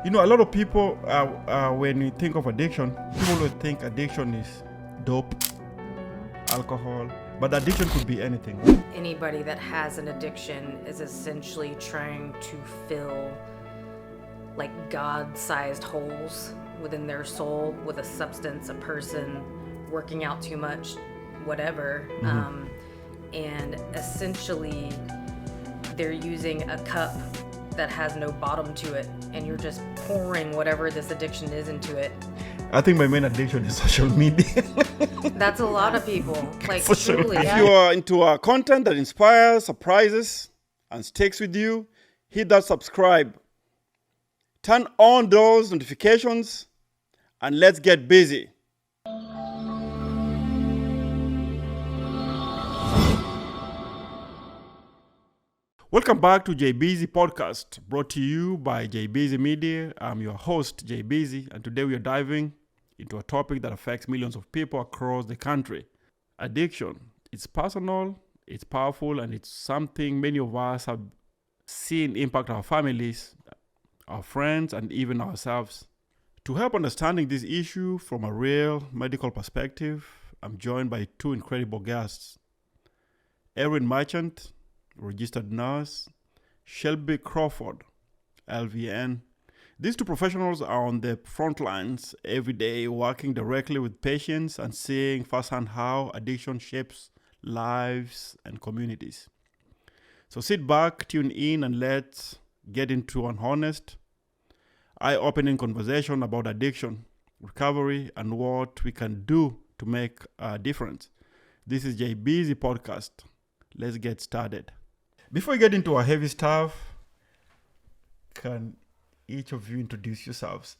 You know, a lot of people, when you think of addiction, people will think addiction is dope, alcohol, but addiction could be anything. Anybody that has an addiction is essentially trying to fill like God-sized holes within their soul with a substance, a person, working out too much, whatever. And essentially they're using a cup that has no bottom to it, and you're just pouring whatever this addiction is into it. I think my main addiction is social media. That's a lot of people. Like, social truly. media. If you are into content that inspires, surprises, and sticks with you, hit that subscribe. Turn on those notifications, and let's get busy. Welcome back to JBZ Podcast, brought to you by JBZ Media. I'm your host, JBZ, and today we are diving into a topic that affects millions of people across the country. Addiction. It's personal, it's powerful, and it's something many of us have seen impact our families, our friends, and even ourselves. To help understanding this issue from a real medical perspective, I'm joined by two incredible guests. Erin Merchant, registered nurse, Shelby Crawford, LVN. These two professionals are on the front lines every day, working directly with patients and seeing firsthand how addiction shapes lives and communities. So sit back, tune in, and let's get into an honest, eye-opening conversation about addiction, recovery, and what we can do to make a difference. This is JBZ Podcast. Let's get started. Before we get into our heavy stuff, can each of you introduce yourselves?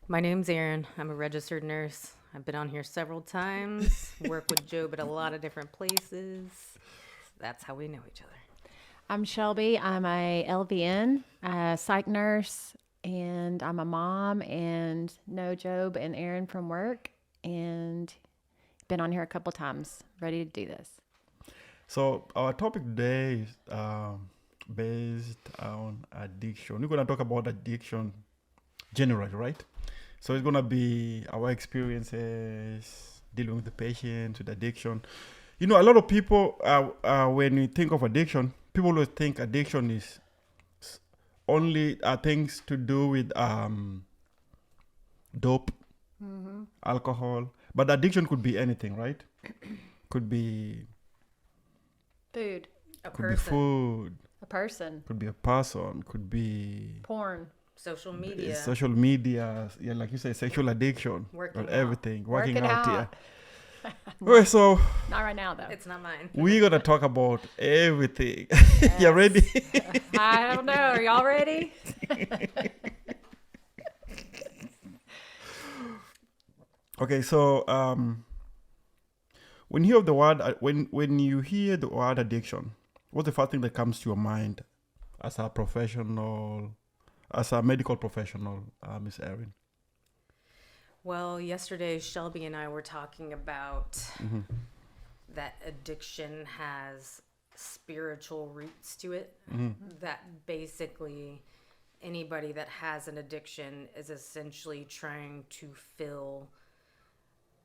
My name's Erin. I'm a registered nurse. I've been on here several times, work with Job at a lot of different places. That's how we know each other. I'm Shelby. I'm a LVN, psych nurse, and I'm a mom and know Job and Erin from work, and been on here a couple times, ready to do this. So our topic today is based on addiction. We're going to talk about addiction generally, right? So it's going to be our experiences dealing with the patients with addiction. You know, a lot of people, when you think of addiction, people will think addiction is only things to do with dope, alcohol. But addiction could be anything, right? Could be Food, could be food, a person, could be a person, could be porn, Social media. social media, yeah, like you say, sexual addiction, Working or out. everything, working Working out, out. yeah. Okay, so Not right now, though. It's not mine. we're gonna talk about everything. You ready? I don't know. Are y'all ready? Okay, so when you hear the word when you hear the word addiction, what's the first thing that comes to your mind as a professional, as a medical professional, Miss Erin? Well, yesterday Shelby and I were talking about that addiction has spiritual roots to it. That basically anybody that has an addiction is essentially trying to fill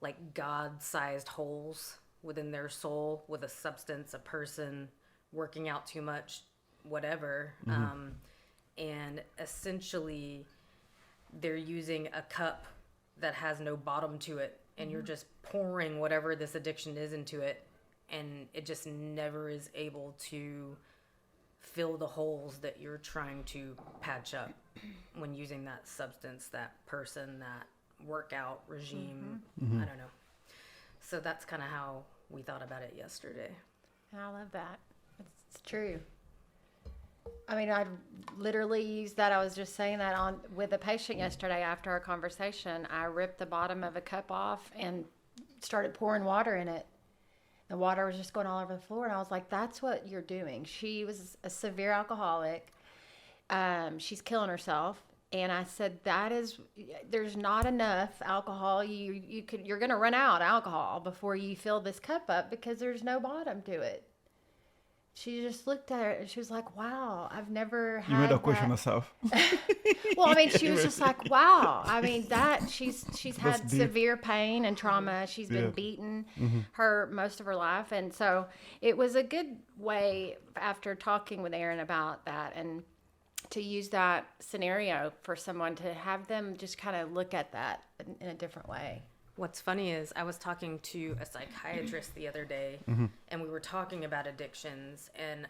like God-sized holes within their soul with a substance, a person, working out too much, whatever. And essentially they're using a cup that has no bottom to it, and you're just pouring whatever this addiction is into it, and it just never is able to fill the holes that you're trying to patch up when using that substance, that person, that workout regime. I don't know. So that's kind of how we thought about it yesterday. I love that. It's true. I mean, I literally used that. I was just saying that on with a patient yesterday after our conversation. I ripped the bottom of a cup off and started pouring water in it. The water was just going all over the floor, and I was like, that's what you're doing. She was a severe alcoholic. She's killing herself. And I said, there's not enough alcohol. You're going to run out of alcohol before you fill this cup up because there's no bottom to it. she just looked at her and she was like, wow, I've never had You made her question that. herself. Well, I mean, she was just like, wow. I mean, that she's had deep. severe pain and trauma. She's been beaten her most of her life. And so it was a good way after talking with Erin about that and to use that scenario for someone to have them just kind of look at that in a different way. What's funny is I was talking to a psychiatrist the other day, and we were talking about addictions, and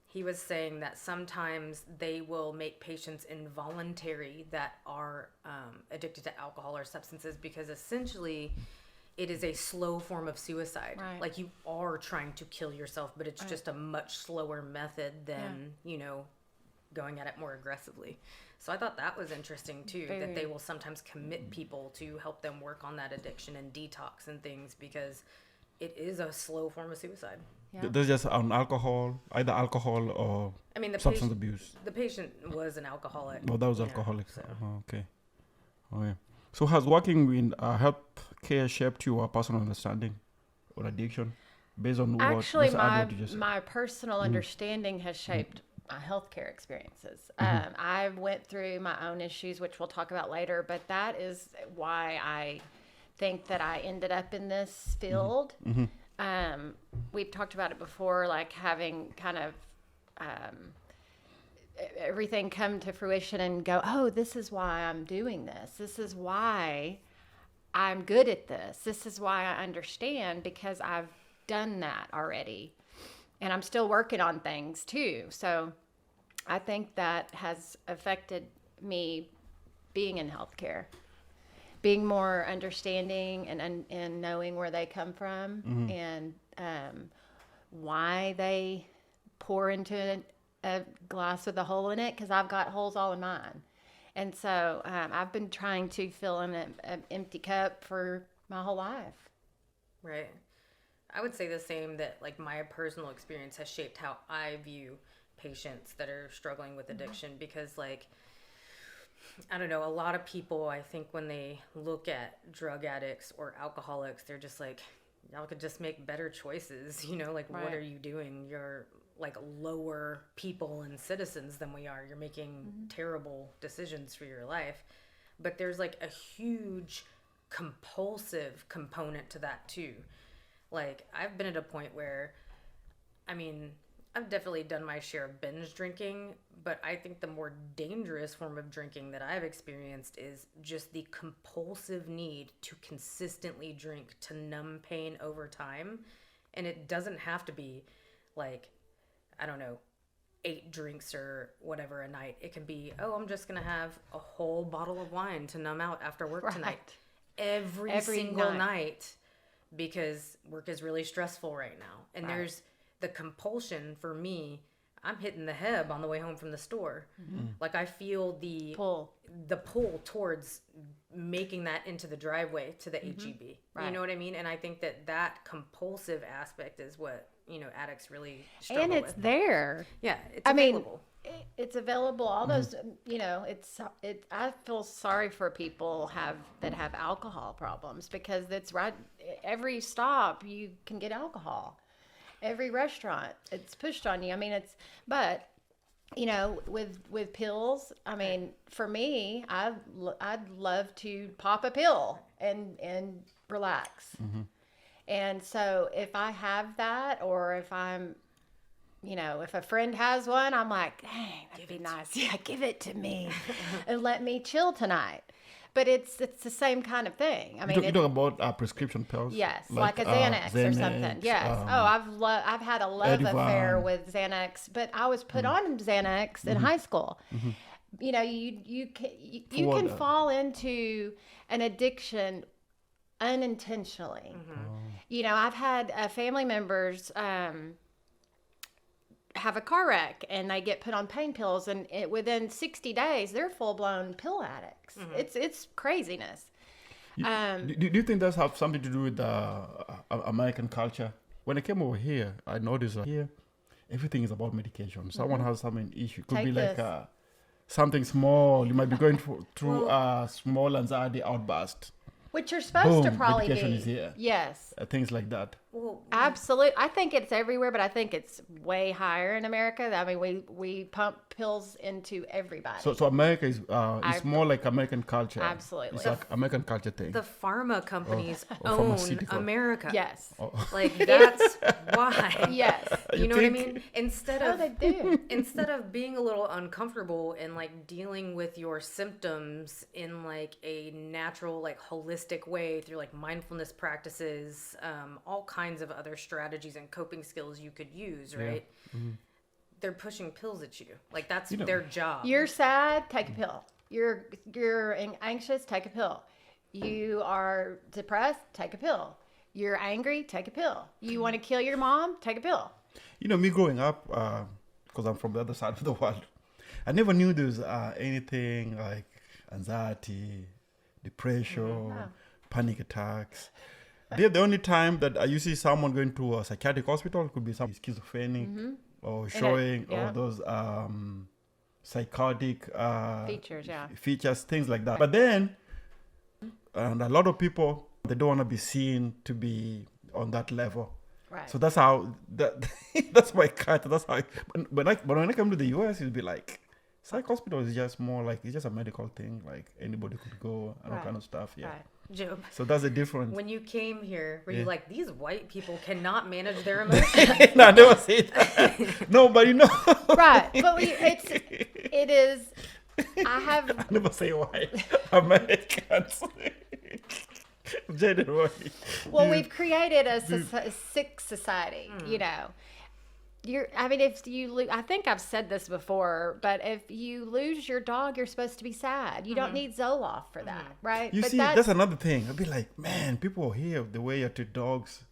he was saying that sometimes they will make patients involuntary that are addicted to alcohol or substances because essentially it is a slow form of suicide. Right. Like you are trying to kill yourself, but it's just a much slower method than, going at it more aggressively. So I thought that was interesting too, that they will sometimes commit people to help them work on that addiction and detox and things because it is a slow form of suicide. Yeah. There's just on alcohol, either alcohol or I mean, the substance abuse. The patient was an alcoholic. Oh, that was alcoholic. So. Oh, okay. Oh, yeah. So has working in healthcare shaped your personal understanding or addiction based on Actually, what you just said? my personal understanding has shaped my healthcare experiences. I went through my own issues, which we'll talk about later, but that is why I think that I ended up in this field. We've talked about it before, like having kind of everything come to fruition and go, oh, this is why I'm doing this. This is why I'm good at this. This is why I understand, because I've done that already. And I'm still working on things too. So I think that has affected me being in healthcare, being more understanding and knowing where they come from and why they pour into a glass with a hole in it, because I've got holes all in mine. And so I've been trying to fill in an empty cup for my whole life. Right. I would say the same, that like my personal experience has shaped how I view patients that are struggling with addiction, because like, I don't know, a lot of people, I think when they look at drug addicts or alcoholics, they're just like, y'all could just make better choices, like Right. What are you doing? You're like lower people and citizens than we are. You're making terrible decisions for your life. But there's like a huge compulsive component to that too. Like, I've been at a point where, I mean, I've definitely done my share of binge drinking, but I think the more dangerous form of drinking that I've experienced is just the compulsive need to consistently drink to numb pain over time. And it doesn't have to be like, I don't know, 8 drinks or whatever a night. It can be, oh, I'm just going to have a whole bottle of wine to numb out after work tonight. Every single night. Because work is really stressful right now. And there's the compulsion for me. I'm hitting the heb on the way home from the store. Like I feel the pull towards making that into the driveway to the HEB. Right. You know what I mean? And I think that compulsive aspect is what, addicts really struggle with. And it's there. Yeah, it's available. It's available. All those, I feel sorry for people that have alcohol problems, because that's right. Every stop you can get alcohol. Every restaurant, it's pushed on you. I mean, but with pills, I mean, for me, I'd love to pop a pill and relax. And so if I have that, or if I'm, if a friend has one, I'm like, dang, that'd be nice. Yeah, give it to me and let me chill tonight. But it's the same kind of thing. I mean, you talk about prescription pills. Yes, like a Xanax or something. Yes. I've had a love affair with Xanax, but I was put on Xanax in high school. You can fall into an addiction unintentionally. I've had family members have a car wreck and they get put on pain pills, and within 60 days they're full-blown pill addicts. It's craziness. Do you think that's have something to do with American culture? When I came over here, I noticed here everything is about medication. Someone has some issue. Could be like something small. You might be going through a small anxiety outburst. Which you're supposed to probably medication be. Is here. Yes. Things like that. Well, Absolutely. I think it's everywhere, but I think it's way higher in America. I mean, we pump pills into everybody. So America is it's more like American culture. Absolutely. It's like American culture thing. the pharma companies or own pharmaceutical. America. Yes. Like that's why. Yes. You know what I think? mean? Instead Oh, of they do. instead of being a little uncomfortable and like dealing with your symptoms in like a natural, like holistic way through like mindfulness practices, all kinds of other strategies and coping skills you could use, right? They're pushing pills at you. Like that's their job. You're sad, take a pill. You're anxious, take a pill. You are depressed, take a pill. You're angry, take a pill. You want to kill your mom, take a pill. You know, me growing up, because I'm from the other side of the world, I never knew there was anything like anxiety, depression, panic attacks. The only time that you see someone going to a psychiatric hospital could be some schizophrenic or showing all those psychotic features, things like that. But then, and a lot of people, they don't want to be seen to be on that level. Right. So that's how that's my cut. That's how. When I come to the US, it'll be like psych hospital is just more like it's just a medical thing. Like anybody could go and all kind of stuff. Yeah. Right. Job, So that's the difference. when you came here, were you like, these white people cannot manage their emotions? No, I never say that. No, but you know. Right. But it is, I never say white. Americans. Generally. well, we've created a sick society, you know. If you I think I've said this before, but if you lose your dog, you're supposed to be sad. You don't need Zoloft for that, right? You but see, that's another thing. I'd be like, man, people here, the way you treat dogs,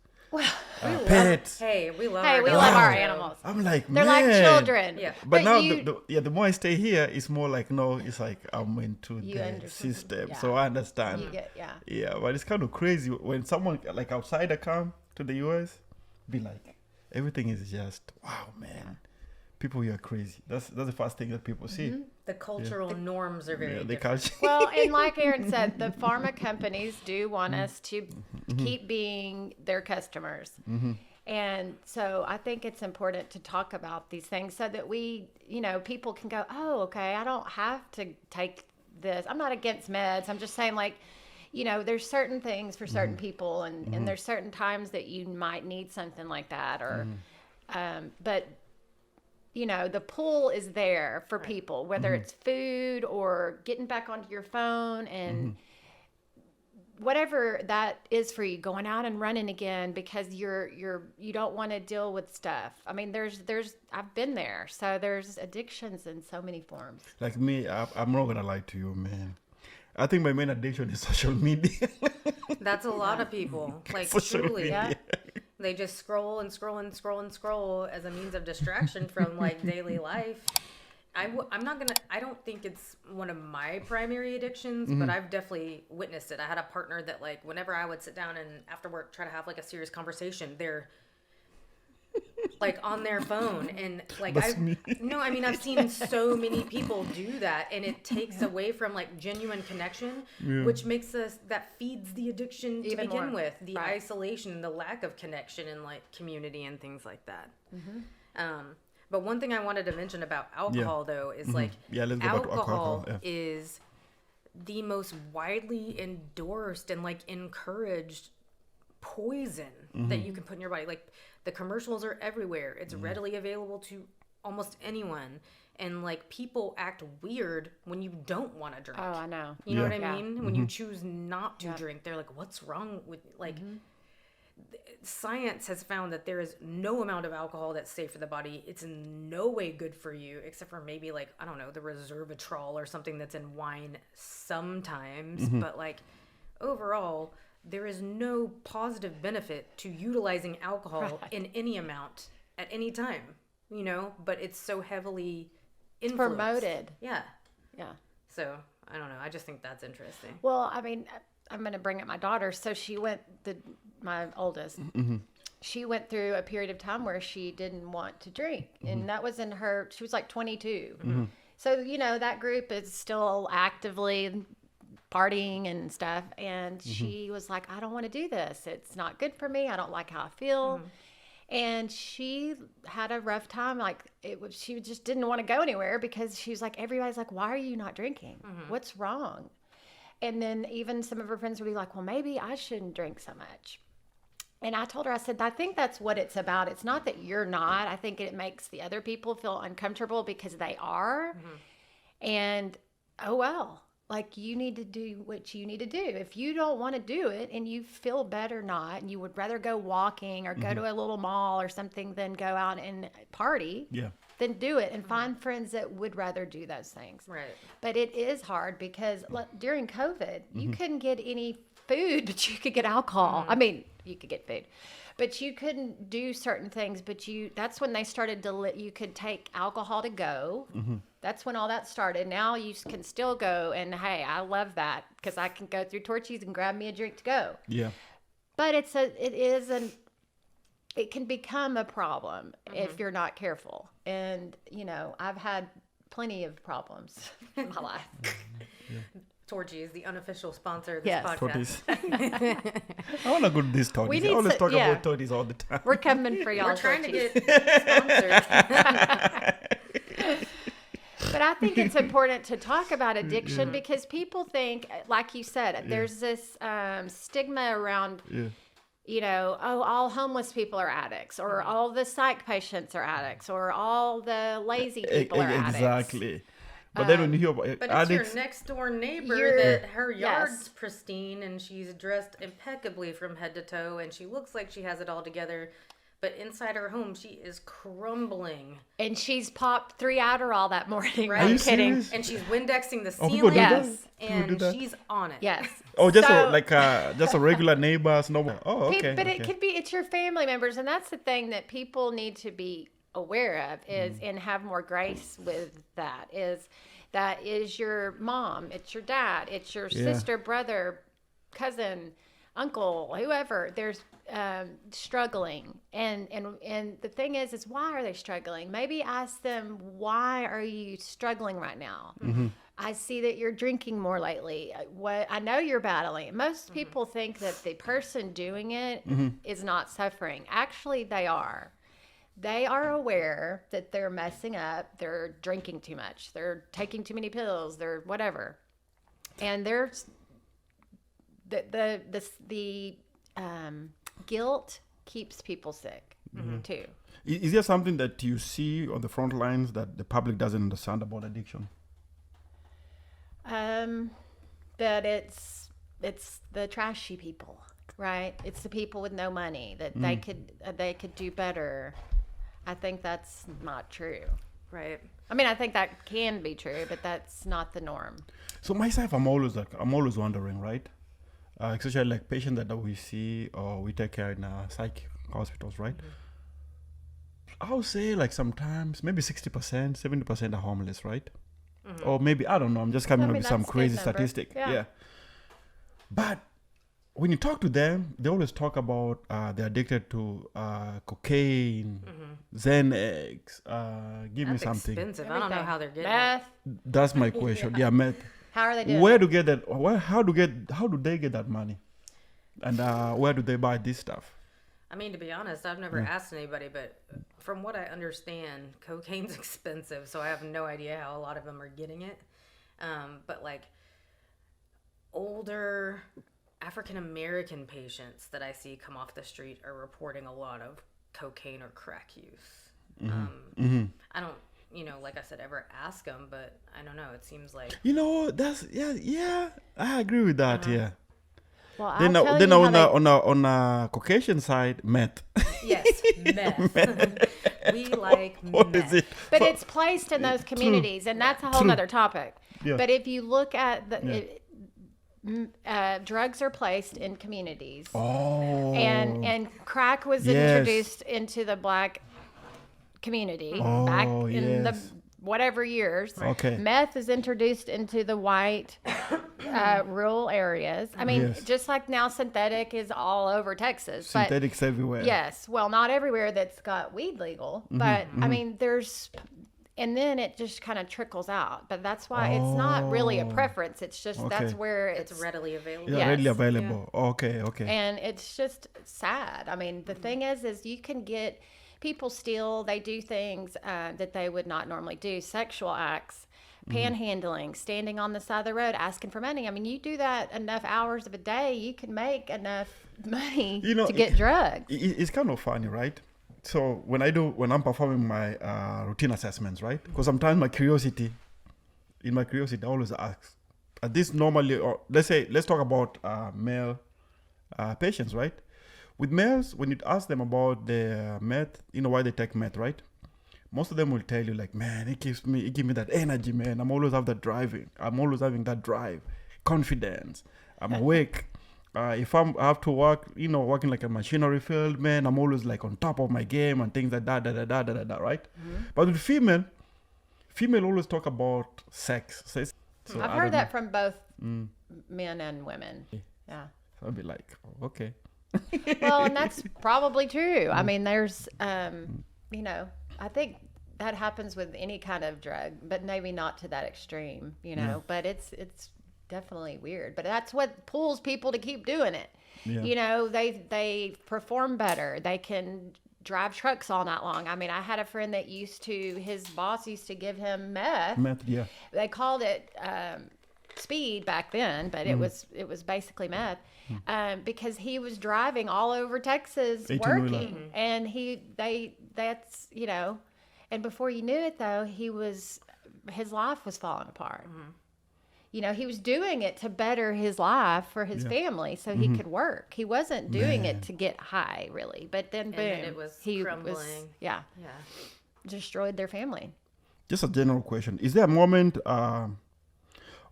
pets. Hey, we love Hey, our we dogs. love our animals. I'm like, They're man. like children. Yeah. But now, you, the more I stay here, it's more like, no, it's like I'm into You the understand. system. Yeah. So I understand. you get, Yeah, but it's kind of crazy when someone like outsider come to the US, be like, everything is just wow, man. People here are crazy. That's the first thing that people see. The cultural norms are very The different. culture. Well, and like Erin said, the pharma companies do want us to keep being their customers. And so I think it's important to talk about these things so that we, people can go, oh, okay, I don't have to take this. I'm not against meds. I'm just saying, like, there's certain things for certain people, and there's certain times that you might need something like that. Or, but the pull is there for people, whether it's food or getting back onto your phone and whatever that is for you, going out and running again because you don't want to deal with stuff. I mean, there's I've been there. So there's addictions in so many forms. Like me, I'm not gonna lie to you, man. I think my main addiction is social media. That's a lot of people. Like, Social truly. media. They just scroll and scroll and scroll and scroll as a means of distraction from like daily life. I don't think it's one of my primary addictions, but I've definitely witnessed it. I had a partner that like whenever I would sit down and after work try to have like a serious conversation, they're like on their phone and like I've seen so many people do that, and it takes away from like genuine connection, which makes that feeds the addiction to Even begin more. with, the Right. isolation, the lack of connection and like community and things like that. But one thing I wanted to mention about alcohol though is like Let's go back to alcohol. Yeah. is the most widely endorsed and like encouraged poison that you can put in your body. Like the commercials are everywhere. It's readily available to almost anyone. And like people act weird when you don't want to drink. Oh, I know. You know what I Yeah. mean? When you choose not to drink, they're like, what's wrong with like science has found that there is no amount of alcohol that's safe for the body. It's in no way good for you, except for maybe like, I don't know, the resveratrol or something that's in wine sometimes. But like overall, there is no positive benefit to utilizing alcohol in any amount at any time, but it's so heavily influenced. Promoted. Yeah. Yeah. So I don't know. I just think that's interesting. Well, I mean, I'm going to bring up my daughter. So she my oldest, she went through a period of time where she didn't want to drink. And that was she was like 22. So, that group is still actively partying and stuff. And she was like, I don't want to do this. It's not good for me. I don't like how I feel. And she had a rough time. Like she just didn't want to go anywhere because she was like, everybody's like, why are you not drinking? What's wrong? And then even some of her friends would be like, well, maybe I shouldn't drink so much. And I told her, I said, I think that's what it's about. It's not that you're not. I think it makes the other people feel uncomfortable because they are. And, oh, well, like you need to do what you need to do. If you don't want to do it and you feel better not, and you would rather go walking or go to a little mall or something than go out and party, then do it and find friends that would rather do those things. Right. But it is hard because during COVID, you couldn't get any food, but you could get alcohol. I mean, you could get food, but you couldn't do certain things. But that's when they started to you could take alcohol to go. That's when all that started. Now you can still go, and hey, I love that because I can go through Torchy's and grab me a drink to go. Yeah. But it can become a problem if you're not careful. And I've had plenty of problems in my life. Torchy is the unofficial sponsor of this Yes. podcast. Toadies. I want to go to these toadies. We I need always to- talk yeah. about toadies all the time. We're coming for y'all. We're trying to Torchies. get sponsors. But I think it's important to talk about addiction because people think, like you said, there's this stigma around, all homeless people are addicts, or all the psych patients are addicts, or all the lazy people are addicts. Exactly. But then when you hear about But addicts, it's your next door neighbor You're- that her Yes. yard's pristine and she's dressed impeccably from head to toe and she looks like she has it all together. But inside her home, she is crumbling. And she's popped 3 Adderall that morning. Right. Are you I'm kidding. serious? And she's Windexing the Oh, ceiling. people do that? Yes. People do And that? she's on it. Yes. oh, just So- just a regular neighbor, no. Oh, okay. But okay. it could be, it's your family members. And that's the thing that people need to be aware of is, and have more grace with that is your mom, it's your dad, it's your sister, brother, cousin, uncle, whoever. There's struggling, and the thing is why are they struggling? Maybe ask them, why are you struggling right now? I see that you're drinking more lately. What I know you're battling. Most people think that the person doing it is not suffering. Actually, they are. They are aware that they're messing up. They're drinking too much. They're taking too many pills. They're whatever, and there's the guilt keeps people sick too. Is there something that you see on the front lines that the public doesn't understand about addiction? That it's the trashy people, right? It's the people with no money that they could do better. I think that's not true. Right. I mean, I think that can be true, but that's not the norm. So myself, I'm always wondering, right? Especially like patients that we see or we take care in psych hospitals, right? I would say like sometimes maybe 60%, 70% are homeless, right? Or maybe, I don't know, I'm just coming up with some that's a good crazy number. statistic. Yeah. Yeah. But when you talk to them, they always talk about they're addicted to cocaine, Xanax, give me That's something. expensive. I don't know how they're getting it. Meth. That's my question. Yeah, meth. How are they doing? Where to get that? How do they get that money? And where do they buy this stuff? I mean, to be honest, I've never asked anybody, but from what I understand, cocaine's expensive, so I have no idea how a lot of them are getting it. But like older African American patients that I see come off the street are reporting a lot of cocaine or crack use. I don't, like I said, ever ask them, but I don't know. It seems like That's I agree with that. Yeah. Well, Then I'll tell you how they- on a Caucasian side, meth. yes, meth. We like What meth. is it? But it's placed in those communities, and that's a whole nother topic. Yeah. But if you look at drugs are placed in communities, Oh. and crack was Yes. introduced into the black community back in the yes. whatever years. Okay. Meth is introduced into the white rural areas. I mean, Yes. just like now synthetic is all over Texas. But Synthetics everywhere. yes, well, not everywhere that's got weed legal, but I mean, and then it just kind of trickles out. But that's why it's not really a Oh. preference. It's just that's Okay. where It's readily available. Yeah, Yes. readily available. Okay, okay. and it's just sad. I mean, the thing is you can get people steal. They do things that they would not normally do. Sexual acts, panhandling, standing on the side of the road, asking for money. I mean, you do that enough hours of a day, you can make enough money You know, to get drugs. It's kind of funny, right? So when I'm performing my routine assessments, right? Because sometimes I always ask, this normally, or let's talk about male patients, right? With males, when you ask them about their meth, why they take meth, right? Most of them will tell you like, man, it gives me that energy, man. I'm always having that drive, confidence. I'm awake. If I have to work, working like a machinery field, man, I'm always like on top of my game and things like that, right? But with female always talk about sex. So I've heard that from both men and women. Yeah. So I'll be like, oh, okay. Well, and that's probably true. I mean, there's, I think that happens with any kind of drug, but maybe not to that extreme, but it's definitely weird. But that's what pulls people to keep doing it. Yeah. They perform better. They can drive trucks all night long. I mean, I had a friend that his boss used to give him meth. Meth, yeah. They called it speed back then, but it was basically meth, because he was driving all over Texas 18-wheeler. working, and and before you knew it though, his life was falling apart. He was doing it to better his life for his family so he could work. He wasn't doing it to get high really, but then boom, then it was crumbling. Yeah, destroyed their family. Just a general question. Is there a moment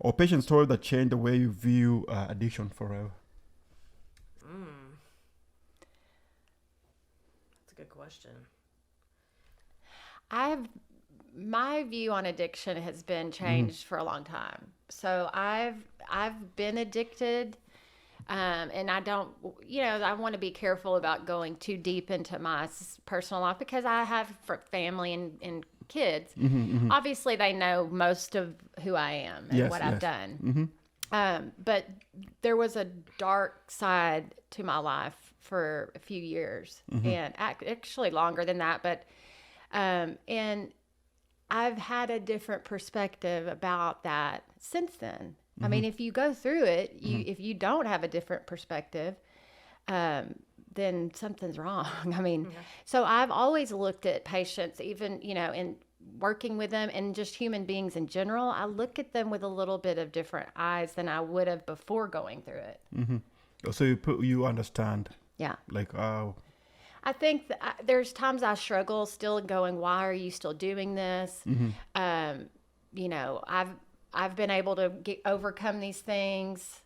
or patient story that changed the way you view addiction forever? That's a good question. My view on addiction has been changed for a long time. So I've been addicted, and I don't, I want to be careful about going too deep into my personal life because I have family and kids. Obviously, they know most of who I am and what I've done. But there was a dark side to my life for a few years, and actually longer than that. But and I've had a different perspective about that since then. I mean, if you go through it, if you don't have a different perspective, then something's wrong. I mean, so I've always looked at patients, even, in working with them and just human beings in general, I look at them with a little bit of different eyes than I would have before going through it. So you understand. Yeah. Like, I think there's times I struggle still going, why are you still doing this? I've been able to overcome these things.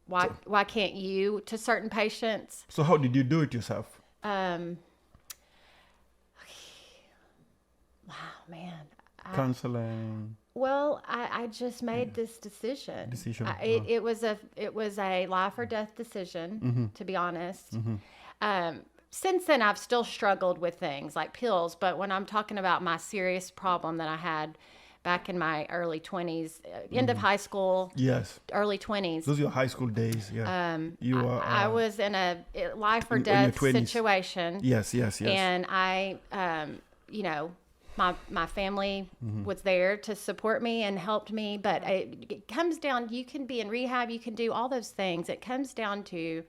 Why can't you, to certain patients? So how did you do it yourself? Wow, man. Counseling. Well, I just made this decision. It was a life or death decision, to be honest. Since then, I've still struggled with things like pills. But when I'm talking about my serious problem that I had back in my early 20s, end of high school, early 20s. Those are your high school days, yeah. I was in a life or death situation. Yes. And I, my family was there to support me and helped me. But it comes down, you can be in rehab, you can do all those things. It comes down to,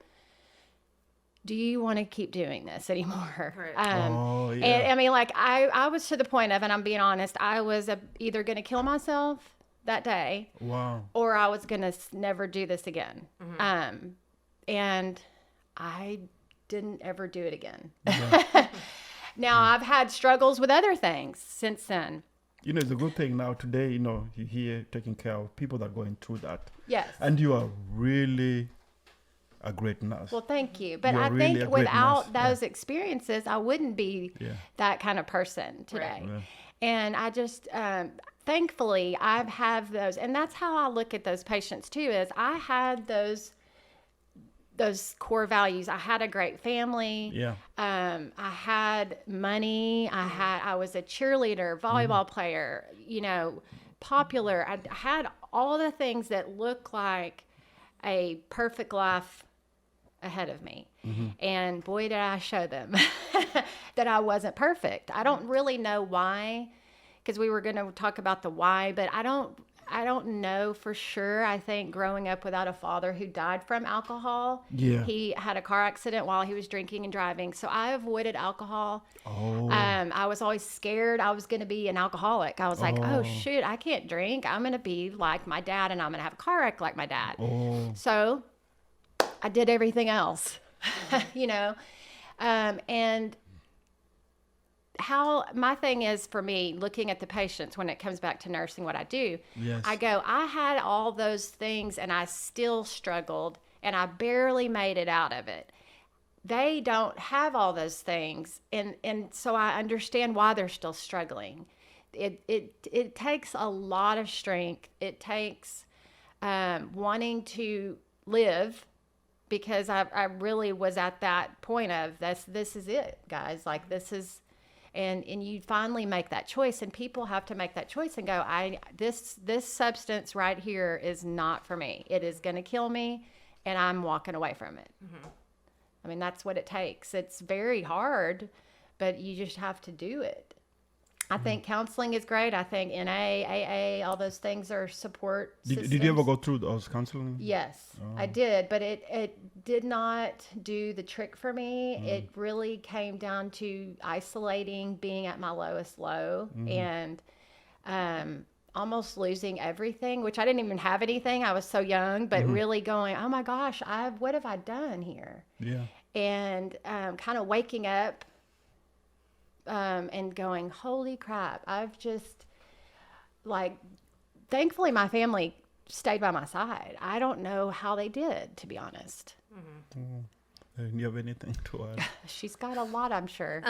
do you want to keep doing this anymore? Right. And I mean, like I was to the point of, and I'm being honest, I was either going to kill myself that day, or I was going to never do this again. And I didn't ever do it again. Now I've had struggles with other things since then. It's a good thing now today, you're here taking care of people that are going through that. Yes. And you are really a great nurse. Well, thank you. But I really think without those experiences, I wouldn't be that kind of person today. Right. And I just, thankfully, I've had those. And that's how I look at those patients too, is I had those those core values. I had a great family. Yeah. I had money. I was a cheerleader, volleyball player, you know, popular. I had all the things that look like a perfect life ahead of me. And boy, did I show them that I wasn't perfect. I don't really know why, because we were going to talk about the why, but I don't know for sure. I think growing up without a father who died from alcohol, he had a car accident while he was drinking and driving. So I avoided alcohol. I was always scared I was going to be an alcoholic. I was like, oh shoot, I can't drink. I'm going to be like my dad, and I'm going to have a car wreck like my dad. So I did everything else, you know, and how my thing is for me, looking at the patients when it comes back to nursing, what I do, I go, I had all those things and I still struggled and I barely made it out of it. They don't have all those things. And so I understand why they're still struggling. It takes a lot of strength. It takes wanting to live, because I really was at that point of this is it, guys. Like, this is, and you finally make that choice, and people have to make that choice and go, this substance right here is not for me. It is going to kill me, and I'm walking away from it. I mean, that's what it takes. It's very hard, but you just have to do it. I think counseling is great. I think NA, AA, all those things are support systems. Did you ever go through those counseling? Yes, I did, but it did not do the trick for me. It really came down to isolating, being at my lowest low, and almost losing everything, which I didn't even have anything. I was so young, but really going, oh my gosh, what have I done here? Yeah. And kind of waking up and going, holy crap, I've just, like, thankfully my family stayed by my side. I don't know how they did, to be honest. Do you have anything to add? She's got a lot, I'm sure.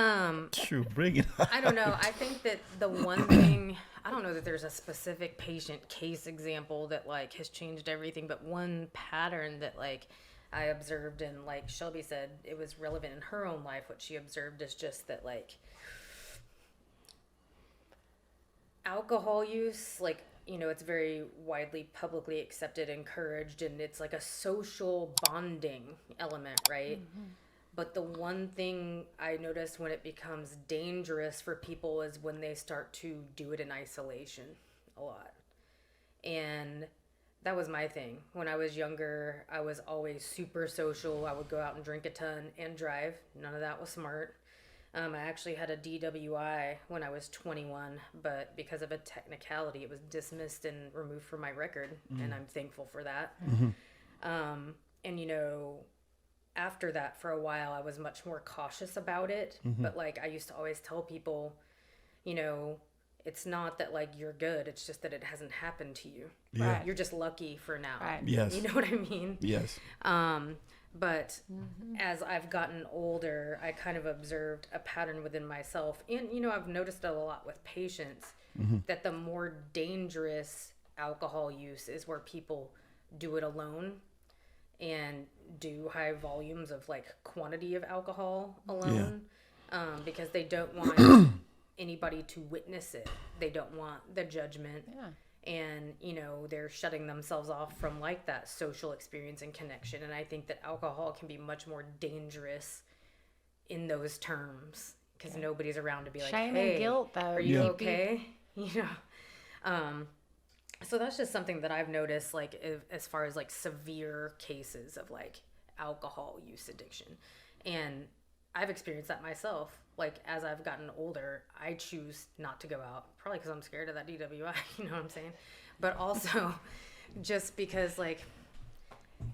Shoot, bring it up. I don't know. I think that the one thing, I don't know that there's a specific patient case example that, like, has changed everything, but one pattern that, like, I observed, and like Shelby said, it was relevant in her own life. What she observed is just that, like, alcohol use, like, you know, it's very widely publicly accepted, encouraged, and it's like a social bonding element, right? But the one thing I noticed when it becomes dangerous for people is when they start to do it in isolation a lot. And that was my thing. When I was younger, I was always super social. I would go out and drink a ton and drive. None of that was smart. I actually had a DWI when I was 21, but because of a technicality, it was dismissed and removed from my record, and I'm thankful for that. And, you know, after that, for a while, I was much more cautious about it. But, like, I used to always tell people, you know, it's not that, like, you're good. It's just that it hasn't happened to you. Yeah. You're just lucky for now. Right. Yes. You know what I mean? Yes. But as I've gotten older, I kind of observed a pattern within myself. And, you know, I've noticed it a lot with patients, that the more dangerous alcohol use is where people do it alone and do high volumes of, like, quantity of alcohol alone, because they don't want anybody to witness it. They don't want the judgment. Yeah. And, you know, they're shutting themselves off from, like, that social experience and connection. And I think that alcohol can be much more dangerous in those terms, because nobody's around to be like, Shame hey, and guilt, though. are you okay? You know? So that's just something that I've noticed, like, as far as, like, severe cases of, like, alcohol use addiction. And I've experienced that myself. Like, as I've gotten older, I choose not to go out, probably because I'm scared of that DWI, you know what I'm saying? But also just because, like,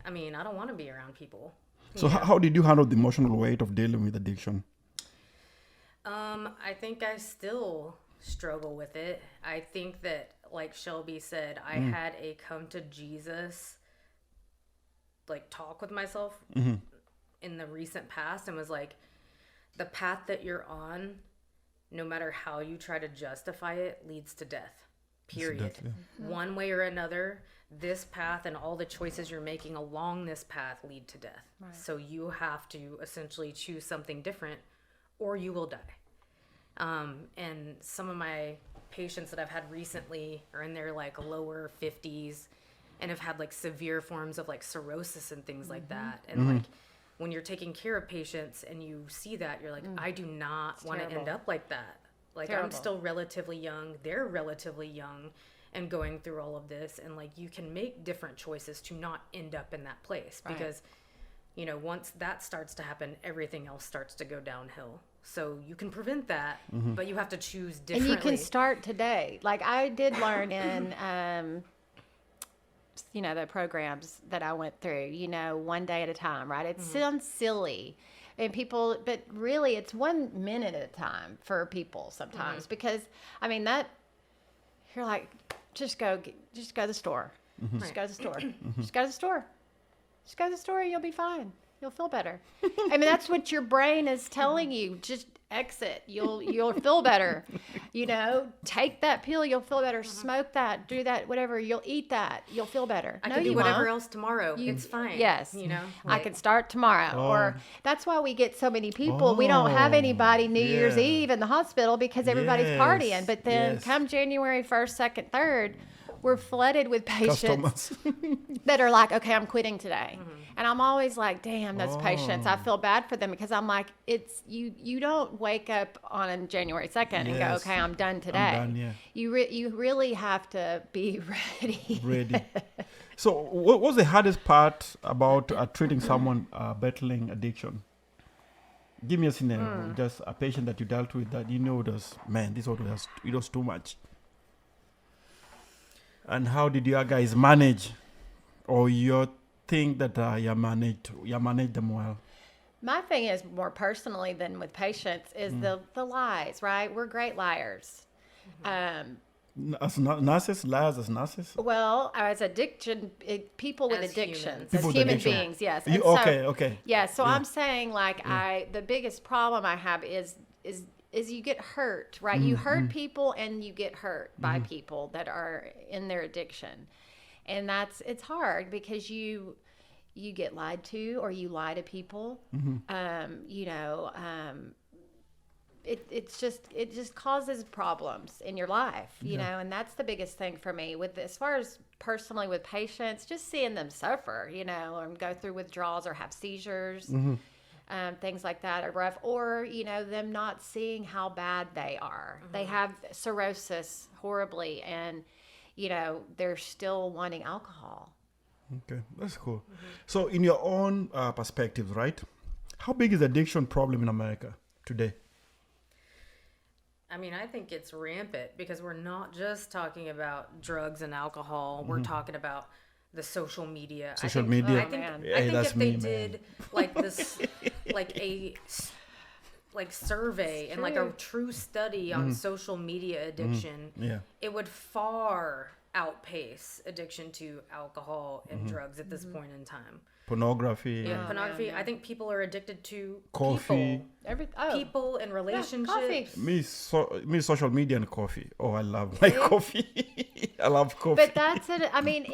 I mean, I don't want to be around people. So how did you handle the emotional weight of dealing with addiction? I think I still struggle with it. I think that, like Shelby said, I had a come to Jesus, like, talk with myself in the recent past, and was like, the path that you're on, no matter how you try to justify it, leads to death. period. Death, yeah. One way or another, this path and all the choices you're making along this path lead to death. Right. So you have to essentially choose something different or you will die. And some of my patients that I've had recently are in their like lower 50s and have had like severe forms of like cirrhosis and things like that. And like when you're taking care of patients and you see that, you're like, I do not want to end terrible. up like that. Like I'm Terrible. still relatively young. They're relatively young and going through all of this. And like you can make different choices to not end up in that place Right. because, you know, once that starts to happen, everything else starts to go downhill. So you can prevent that, but you have to choose And differently. you can start today. Like I did learn in, you know, the programs that I went through, you know, one day at a time, right? It sounds silly. And people, but really it's 1 minute at a time for people sometimes because, I mean, that, you're like, just go to the store. Just go to the store. Just go to the store. Just go to the store and you'll be fine. You'll feel better. I mean, that's what your brain is telling you. Just exit. You'll feel better. You know, take that pill. You'll feel better. Smoke that. Do that. Whatever. You'll eat that. You'll feel better. I No, can do you whatever won't. else tomorrow. It's fine. Yes. You know, I like, can start tomorrow. Or that's why we get so many people. We don't have anybody New Year's yeah. Eve in the hospital because everybody's Yes, partying. But then yes. come January 1st, 2nd, 3rd, we're flooded with patients Customers. that are like, okay, I'm quitting today. And I'm always like, damn, those patients. I feel bad for them because I'm like, it's you don't wake up on January 2nd and go, Yes. okay, I'm done today. done, yeah. You really have to be ready. Ready. So, what was the hardest part about treating someone battling addiction? Give me a scenario, just a patient that you dealt with that you know does, man, this one was, it was too much. And how did you guys manage, or you think that you managed them well? My thing is more personally than with patients is the lies, right? We're great liars. As nurses, liars as nurses? Well, as people with As addictions, humans. as People with human addiction. beings, yes. You, And so- okay. Yeah, so I'm saying like the biggest problem I have is you get hurt, right? You hurt people and you get hurt by people that are in their addiction. And it's hard because you get lied to or you lie to people. You know, it just causes problems in your life, you know, and that's the biggest thing for me with as far as personally with patients, just seeing them suffer, you know, or go through withdrawals or have seizures. Things like that are rough, or you know, them not seeing how bad they are. They have cirrhosis horribly, and you know, they're still wanting alcohol. Okay, that's cool. So, in your own perspective, right? How big is the addiction problem in America today? I mean, I think it's rampant because we're not just talking about drugs and alcohol. We're talking about the social media. Social I think, media. I think, man. Yeah, I think that's if they me, man. did like this, like survey and like a true study on social media addiction, Yeah. it would far outpace addiction to alcohol and drugs at this point in time. Pornography, Yeah, pornography. I think people are addicted to coffee. people and relationships. coffee. Me, social media and coffee. Oh, I love my coffee. I love coffee. But that's it. I mean,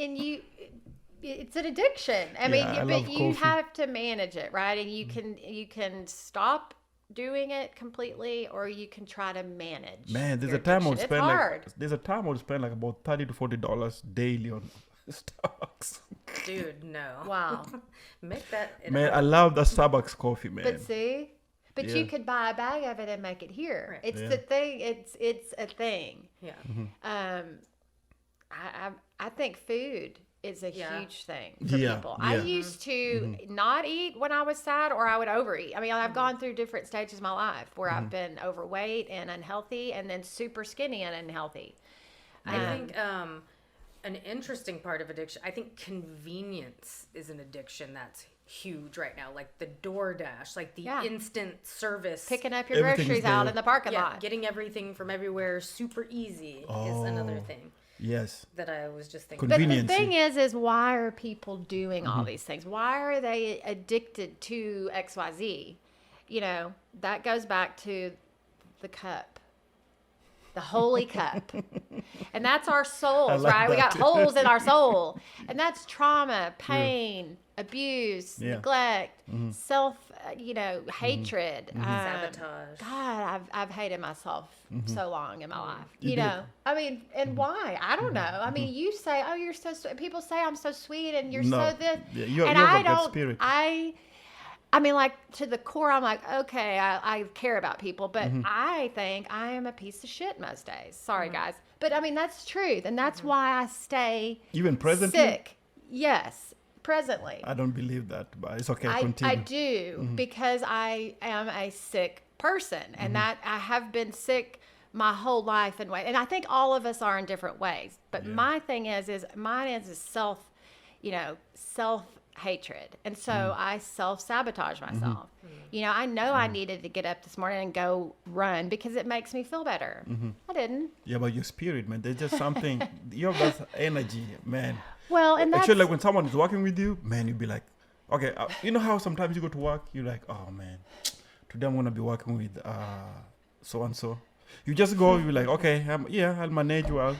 it's an addiction. I mean, I but love you coffee. have to manage it, right? And you can stop doing it completely, or you can try to manage. Man, there's your a time I would addiction. spend It's hard. like about $30 to $40 daily on Starbucks. Dude, no. Wow. Make that. Man, I love the Starbucks coffee, man. But see, Yeah. you could buy a bag of it and make it here. Right. It's Yeah. the thing. It's a thing. Yeah. I think food is a Yeah. huge thing for Yeah, people. I yeah. used to not eat when I was sad, or I would overeat. I mean, I've gone through different stages of my life where I've been overweight and unhealthy, and then super skinny and unhealthy. I think an interesting part of addiction, I think convenience is an addiction that's huge right now. Like the DoorDash, like the Yeah. instant service. Picking up your Everything's groceries out there. in the parking Yeah, lot. getting everything from everywhere super easy is another thing Yes. that I was just thinking. But the Convenience. thing is why are people doing all these things? Why are they addicted to XYZ? You know, that goes back to the cup. the holy cup. And that's our souls, like right? We got that. holes in our soul. And that's trauma, pain, abuse, neglect, self, hatred. Sabotage. God, I've hated myself so long in my life. You You did. know, I mean, and why? I don't know. I mean, you say, "Oh, you're so sweet." People say I'm so sweet, and you're No. so this. Yeah, you and have I a good don't. spirit. I mean, like to the core, I'm like, okay, I care about people, but I think I am a piece of shit most days. Sorry, guys, but I mean that's truth, and that's why I stay Even presently? sick. Yes, presently. I don't believe that, but it's okay. I Continue. do because I am a sick person, and that I have been sick my whole life and I think all of us are in different ways. But my thing is mine is self hatred, and so I self sabotage myself. You know, I know I needed to get up this morning and go run because it makes me feel better. I didn't. Yeah, but your spirit, man, there's just something. You have that energy, man. Well, and that's Actually, like when someone is working with you, man, you'll be like, okay, you know how sometimes you go to work, you're like, oh man, today I'm gonna be working with so and so. You just go, you're like, okay, I'll manage well,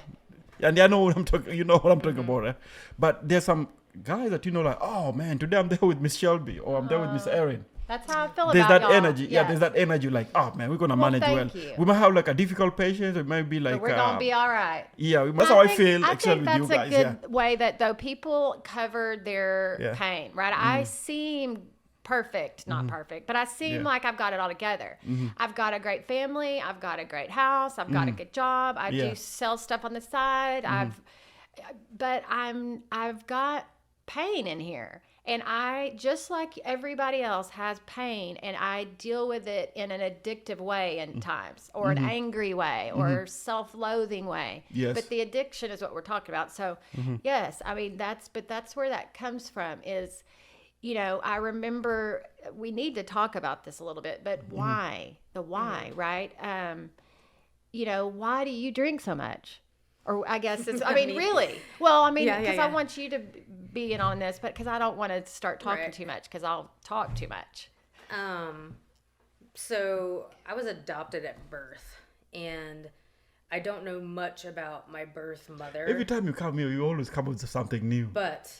and I know what I'm talking. You know what I'm talking about, right? But there's some guys that like, oh man, today I'm there with Miss Shelby or I'm there with Miss Erin. that's how I feel There's about that y'all. energy. Yeah, Yes. there's that energy. Like, oh man, we're gonna manage thank well. you. We might have like a difficult patient. It might be like But we're gonna be all right. yeah, that's how I think- feel. I Actually, think with you that's guys. a good way that though people covered their Yeah. pain, right? I seem perfect, not perfect, but I seem Yeah. like I've got it all together. I've got a great family. I've got a great house. I've got a good job. I Yeah. do sell stuff on the side. I've got pain in here. And I, just like everybody else, has pain, and I deal with it in an addictive way in times, or an angry way, or self-loathing way. Yes. But the addiction is what we're talking about. So, yes, I mean, that's where that comes from is, I remember we need to talk about this a little bit, but why? The why, right? Why do you drink so much? Or I guess it's, I mean, really. Well, I mean, Yeah, because yeah, I yeah. want you to be in on this, but because I don't want to start talking Right. too much because I'll talk too much. So I was adopted at birth, and I don't know much about my birth mother. Every time you come here, you always come with something new. But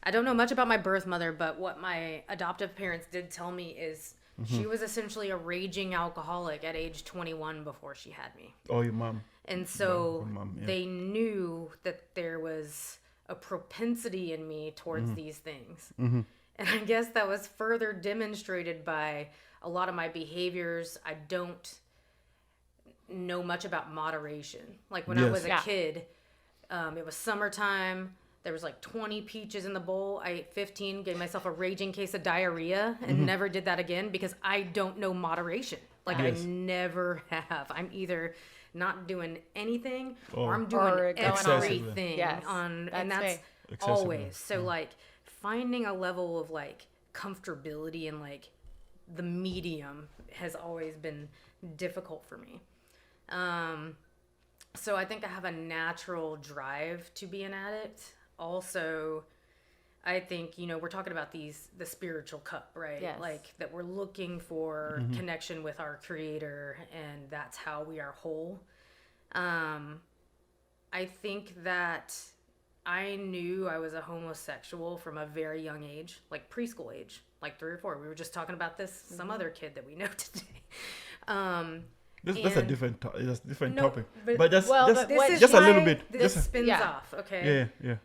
I don't know much about my birth mother, but what my adoptive parents did tell me is she was essentially a raging alcoholic at age 21 before she had me. Oh, your mom. And so your mom, yeah. they knew that there was a propensity in me towards these things. And I guess that was further demonstrated by a lot of my behaviors. I don't know much about moderation. Like when I Yes. was a Yeah. kid, it was summertime. There was like 20 peaches in the bowl. I ate 15, gave myself a raging case of diarrhea, and never did that again because I don't know moderation. Like Yes. I never have. I'm either not doing anything Or- or I'm Or doing going on. everything Yes, and that's that's me. Excessively, always. So like finding a level of like comfortability and like the medium has always been difficult for me. So I think I have a natural drive to be an addict. Also, I think, we're talking about the spiritual cup, right? Yes. Like that we're looking for connection with our creator, and that's how we are whole. I think that I knew I was a homosexual from a very young age, like preschool age, like 3 or 4. We were just talking about this, some other kid that we know today. That's a And- different, that's a different No, topic. but- But just, Well, just, but what just a my- little bit. This Just spins Yeah. off, okay? yeah.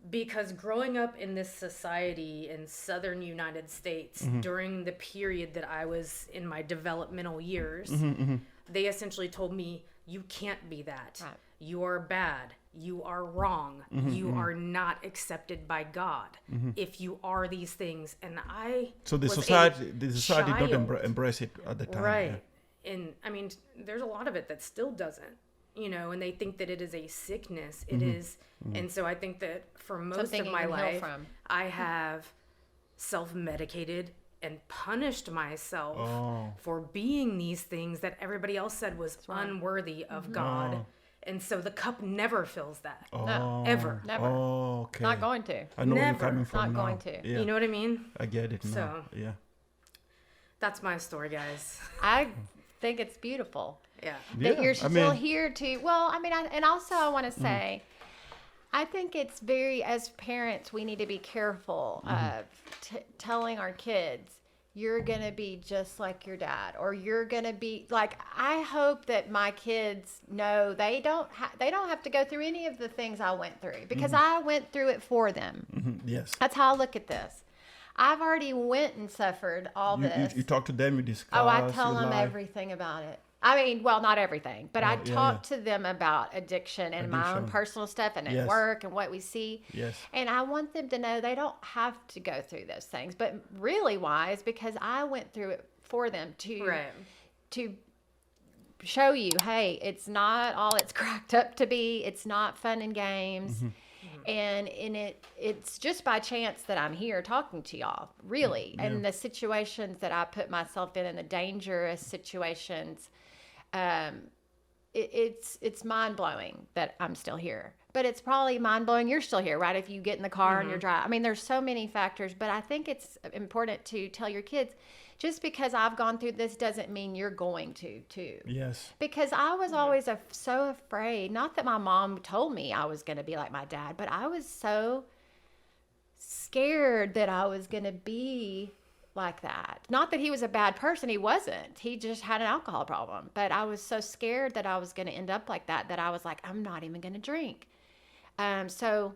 Because growing up in this society in southern United States during the period that I was in my developmental years, they essentially told me, you can't be that. Right. You are bad. You are wrong. You are not accepted by God if you are these things. And I So the was a society did not child. embrace it at the time. Right. Yeah. And I mean, there's a lot of it that still doesn't, and they think that it is a sickness. It is. And so I think that for most Something of you my can heal life, from. I have self-medicated and punished myself for being these things that everybody else said was unworthy of God. Oh. And so the cup never fills that. Oh, Ever. Never. Oh, okay. Not going to. I know where you're Never. coming from Not now. going to. Yeah, You know what I mean? I get it now. So- Yeah. That's my story, guys. I think it's beautiful. Yeah. that you're I still mean- here to. Well, I mean, and also I want to say, I think it's very, as parents, we need to be careful of telling our kids, you're going to be just like your dad, or you're going to be like, I hope that my kids know they don't have to go through any of the things I went through, because I went through it for them. Yes. That's how I look at this. I've already went and suffered all this. You talk to them, you discuss. Oh, I tell you them lie. everything about it. I mean, well, not everything, but I yeah, talk to them about addiction and my own Addiction. personal stuff and at Yes. work and what we see. Yes. And I want them to know they don't have to go through those things. But really wise, because I went through it for them to show you, hey, it's not all it's cracked up to be. It's not fun and games. And it's just by chance that I'm here talking to y'all, really. And the situations that I put myself in, and the dangerous situations, it's mind blowing that I'm still here. But it's probably mind blowing you're still here, right? If you get in the car and you're driving. I mean, there's so many factors, but I think it's important to tell your kids, just because I've gone through this doesn't mean you're going to too. Yes. Because I was always so afraid, not that my mom told me I was going to be like my dad, but I was so scared that I was going to be like that. Not that he was a bad person. He wasn't. He just had an alcohol problem. But I was so scared that I was going to end up like that I was like, I'm not even going to drink. So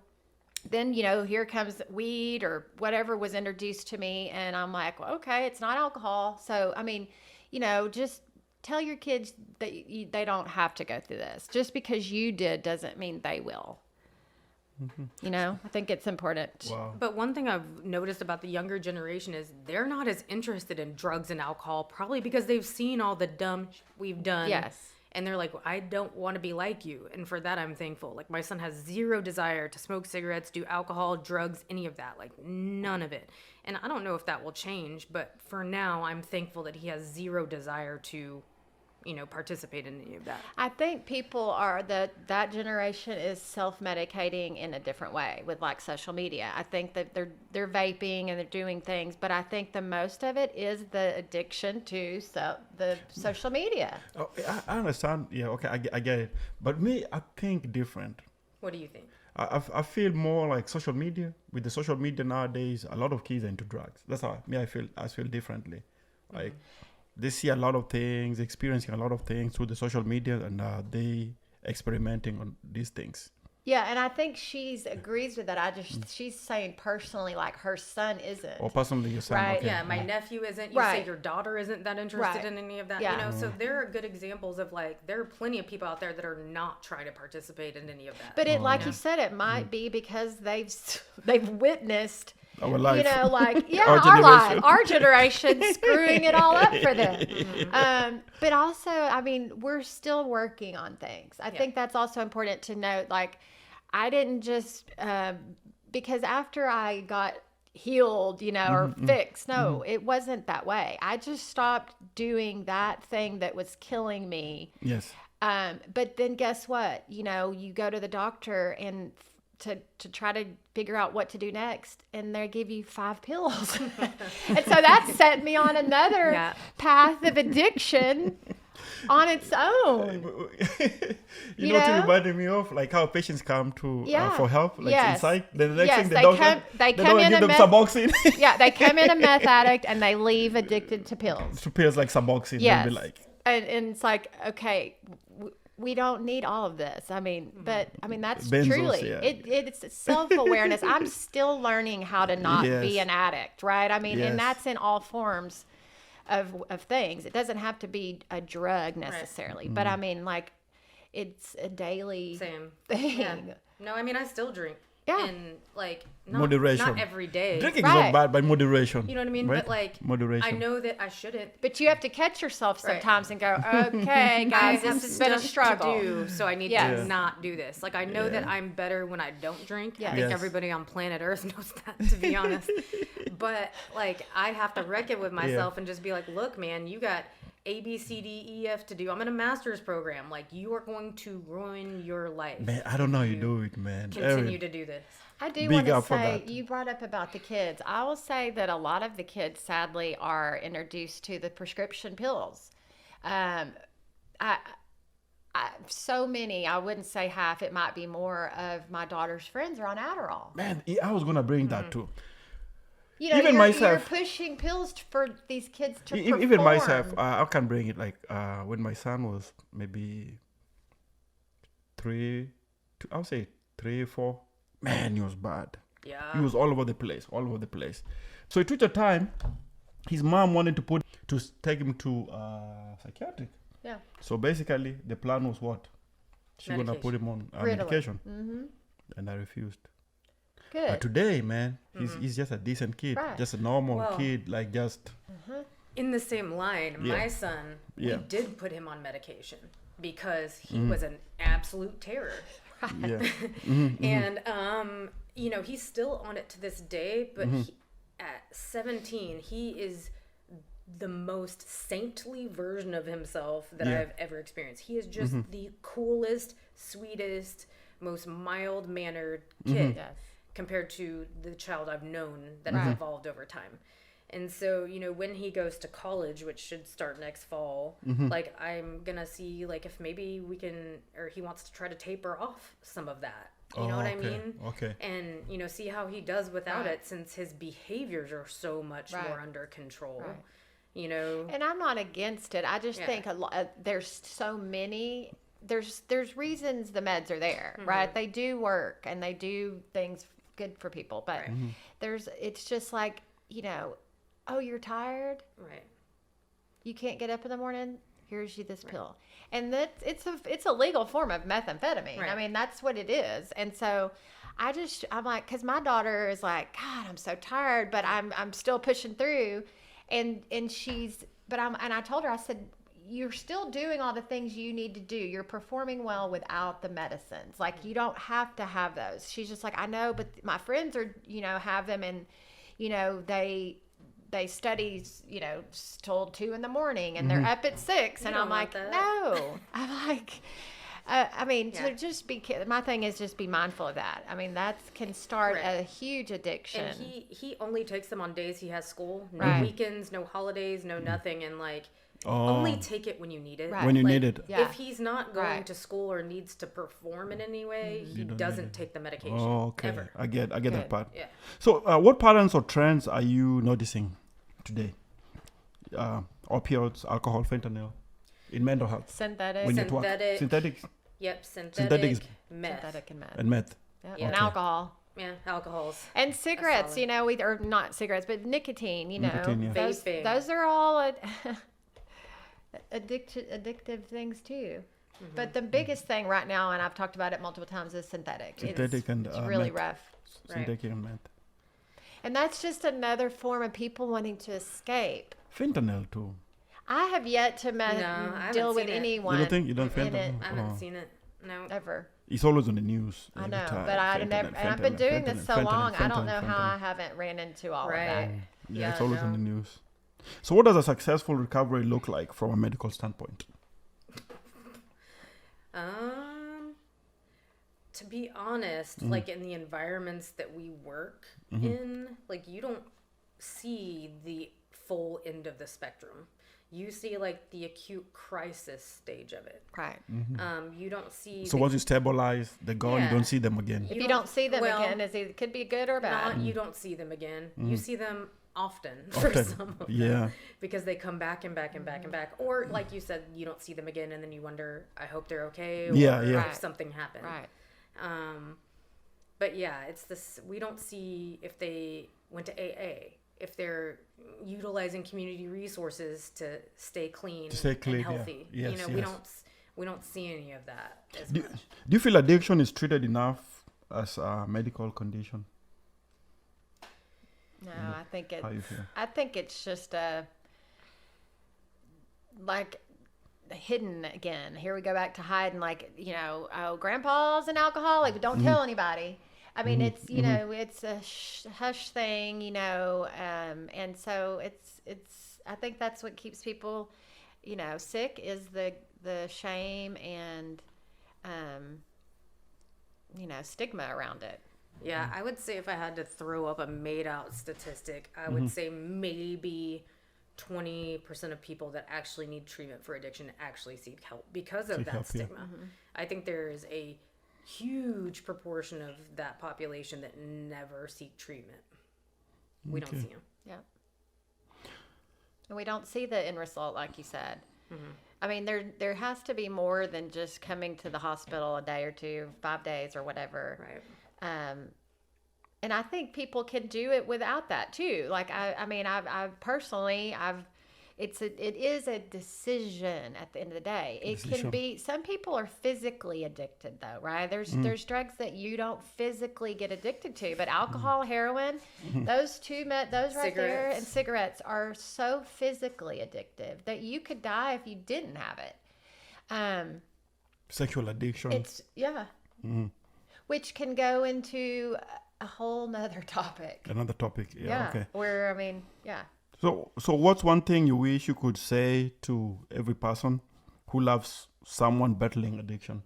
then, here comes weed or whatever was introduced to me. And I'm like, well, okay, it's not alcohol. So, I mean, just tell your kids that they don't have to go through this. Just because you did doesn't mean they will. I think it's important. Wow. But one thing I've noticed about the younger generation is they're not as interested in drugs and alcohol, probably because they've seen all the dumb we've done. Yes. And they're like, I don't want to be like you. And for that, I'm thankful. Like, my son has zero desire to smoke cigarettes, do alcohol, drugs, any of that. Like, none of it. And I don't know if that will change. But for now, I'm thankful that he has zero desire to, participate in any of that. I think people that generation is self-medicating in a different way with like social media. I think that they're vaping and they're doing things, but I think the most of it is the addiction to the social media. Oh, I understand. Yeah, okay, I get it. But me, I think different. What do you think? I feel more like social media. With the social media nowadays, a lot of kids are into drugs. That's how I feel differently. Like, they see a lot of things, experiencing a lot of things through the social media, and they experimenting on these things. Yeah, and I think she agrees with that. She's saying personally, like her son isn't. Or personally, you're saying, Right. okay. Yeah, my nephew isn't. You Right. say your daughter isn't that interested Right. in any of that. Yeah. So there are good examples of like, there are plenty of people out there that are not trying to participate in any of that. But like you said, it might be because they've witnessed, Our life. our generation screwing it all up for them. But also, I mean, we're still working on things. I think that's also important to note. Like, I didn't just, because after I got healed, or fixed, no, it wasn't that way. I just stopped doing that thing that was killing me. Yes. But then guess what? You go to the doctor and to try to figure out what to do next, and they give you 5 pills. And so that set me on another path of addiction on its own. you know what it reminded me of? Like how patients come to for help, like Yes. in psych. Then the next Yes, thing they they come don't in give a them Suboxone. Yeah, they come in a meth addict and they leave addicted to pills. To pills like Suboxone. Yes. They'll be like, And it's like, okay, we don't need all of this. I mean, but I mean, that's Benzos, truly, yeah. it's self-awareness. I'm still learning how to not Yes. be an addict, right? I mean, Yes. and that's in all forms of things. It doesn't have to be a drug necessarily, but I mean, like, it's a daily Same thing. Yeah. No, I mean, I still drink. Yeah. And like, not, Moderation. not every day. drinking is Right. not bad, but moderation. You know what I mean? Right? But like, moderation. I know that I shouldn't. But you have to catch yourself sometimes and go, okay, guys, I have this has been a stuff struggle. to do, so I need Yes. to not do this. Like, I know that I'm better when I don't drink. Yes. I think Yes. everybody on planet Earth knows that, to be honest. But like, I have to reckon with myself and just be like, look, man, you got A, B, C, D, E, F to do. I'm in a master's program. Like, you are going to ruin your life. Man, I don't know how you do it, man. Continue to do this. I do Big want to up for say, that. you brought up about the kids. I will say that a lot of the kids, sadly, are introduced to the prescription pills. so many, I wouldn't say half, it might be more of my daughter's friends are on Adderall. Man, I was gonna bring that too. You know, Even you're myself- pushing pills for these kids to Even perform. myself, I can bring it. Like when my son was maybe 3, I would say 3, 4. Man, he was bad. Yeah. He was all over the place. So it took a time. His mom wanted to take him to psychiatric. Yeah. So basically, the plan was what? She gonna put him on Ritalin. medication, and I refused. Good. But today, man, he's just a decent kid, Right. just a normal Well, kid, like just. In the same line, Yeah. my son, Yeah. we did put him on medication because he was an absolute terror. Yeah. And you know, he's still on it to this day, but at 17 he is the most saintly version of himself that Yeah. I've ever experienced. He is just the coolest, sweetest, most mild-mannered kid Yes. compared to the child I've known that has evolved over time. And so, you know, when he goes to college, which should start next fall, like I'm gonna see like if maybe we can, or he wants to try to taper off some of that. You know what I mean? Okay. And, you know, see how he does without Right. it, since his behaviors are so much Right. more under control. Right. You know? And I'm not against it. I just Yeah. think there's so many. There's reasons the meds are there, right? They do work and they do things good for people, but Right. it's just like, you know, oh, you're tired, Right. you can't get up in the morning. Here's you this pill, and it's a legal form of methamphetamine. Right. I mean, that's what it is. And so I'm like, because my daughter is like, God, I'm so tired, but I'm still pushing through, and I told her, I said, you're still doing all the things you need to do. You're performing well without the medicines. Like, you don't have to have those. She's just like, I know, but my friends are, you know, have them, and, you know, they study, you know, till 2 a.m, and they're up at 6, and don't I'm like, want that. no. I'm like, I mean, Yeah. so just my thing is just be mindful of that. I mean, that can start Right. a huge addiction. And he only takes them on days he has school, no Right. weekends, no holidays, no nothing, and like Oh. only take it when you need it. Right. When you Like, need it. Yeah. If he's not going Right. to school or needs to perform in any way, he don't doesn't need it. take the medication. Oh, okay. Ever. I get that Good. part. Yeah. So, what patterns or trends are you noticing today? Opioids, alcohol, fentanyl, in mental health. Synthetic, When you're at work. Synthetic. Synthetic Yep, Synthetic is- meth. synthetic and meth. and meth. Yeah. Yeah. And Okay. alcohol. Yeah, alcohols. And cigarettes, solid. you know, or not cigarettes, but nicotine, you know. Nicotine, yeah. Vaping. Those are all addictive things too. But the biggest thing right now, and I've talked about it multiple times, is synthetic. Synthetic and, it's really meth. rough. Synthetic and meth. And that's just another form of people wanting to escape. Fentanyl too. I have yet to I haven't deal with seen it. anyone You don't think you don't in fentanyl? it I haven't Oh. seen it. No. ever. It's always on the news. I every know, time. but I've Fentanyl, never, and I've been fentanyl, doing this so fentanyl, long. I don't fentanyl, know how fentanyl. I haven't ran into all Right. of that. Yeah, Yeah, it's always on no. the news. So, what does a successful recovery look like from a medical standpoint? To be honest, like in the environments that we work in, like you don't see the full end of the spectrum. You see like the acute crisis stage of it. Right. You don't see. So, once you stabilize, they're gone. You Yeah. don't see them again. If you don't see them well, again, it could be good or bad. you don't see them again. You see them often for Often. some of them. Yeah. Because they come back and back and back and back. Or like you said, you don't see them again and then you wonder, I hope they're okay. Or Yeah, yeah. if Right. something happened. Right. But yeah, it's this, we don't see if they went to AA, if they're utilizing community resources to stay clean, stay clean, and yeah. healthy. Yes, you know, yes. we don't see any of that as Do, much. do you feel addiction is treated enough as a medical condition? No, I think How you feel? it's just like hidden again. Here we go back to hiding, like, you know, oh, grandpa's an alcoholic, but don't tell anybody. I mean, it's, you know, it's a hush thing, you know, and so it's, I think that's what keeps people, you know, sick is the shame and, you know, stigma around it. Yeah, I would say if I had to throw up a made out statistic, I would say maybe 20% of people that actually need treatment for addiction actually seek help because of that stigma. I think there is a huge proportion of that population that never seek treatment. We don't see them. Yeah. And we don't see the end result, like you said. I mean, there has to be more than just coming to the hospital a day or two, 5 days or whatever. Right. And I think people can do it without that too. Like I've personally, it is a decision at the end of the day. It can be, some people are physically addicted though, right? There's drugs that you don't physically get addicted to, but alcohol, heroin, those right there, and cigarettes are so physically addictive that you could die if you didn't have it. Sexual addiction. It's which can go into a whole nother topic. Another topic. Yeah. Okay. Where, I mean, yeah. So what's one thing you wish you could say to every person who loves someone battling addiction?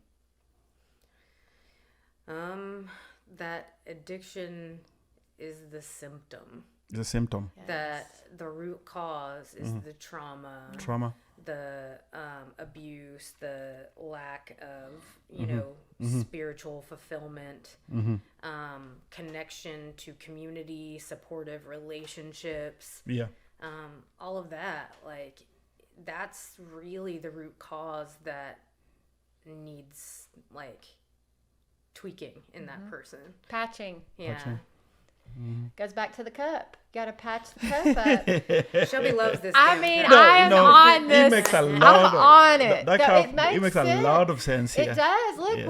That addiction is the symptom. It's a symptom. Yes. That the root cause is the trauma, the abuse, the lack of, spiritual fulfillment, connection to community, supportive relationships. Yeah. All of that, like, that's really the root cause that needs, like, tweaking in that person. Patching. Yeah. Patching. Goes back to the cup. Got to patch the cup up. Shelby loves this. I damn mean, cup. I am on this. It makes a I'm lot on it. That No, cup, it makes a sense. lot of sense here. It does. Look, Yeah.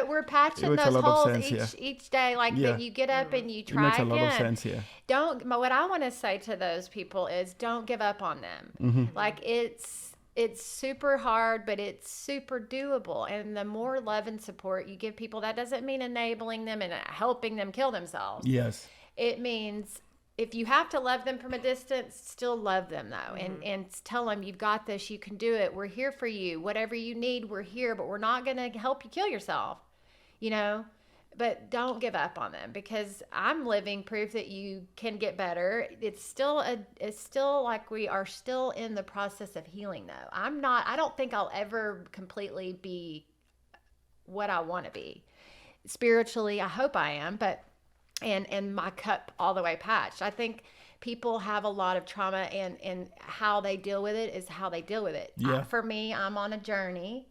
we're patching makes a those lot of holes sense, each day. Like Yeah. that you get up and you It try makes a again. lot of sense here. What I want to say to those people is don't give up on them. Mm-hmm. Like it's super hard, but it's super doable. And the more love and support you give people, that doesn't mean enabling them and helping them kill themselves. Yes. It means if you have to love them from a distance, still love them though. And tell them you've got this, you can do it. We're here for you. Whatever you need, we're here, but we're not going to help you kill yourself, but don't give up on them, because I'm living proof that you can get better. It's still like we are still in the process of healing though. I don't think I'll ever completely be what I want to be. Spiritually, I hope I am, but and my cup all the way patched. I think people have a lot of trauma, and how they deal with it is how they deal with it. Yeah. For me, I'm on a journey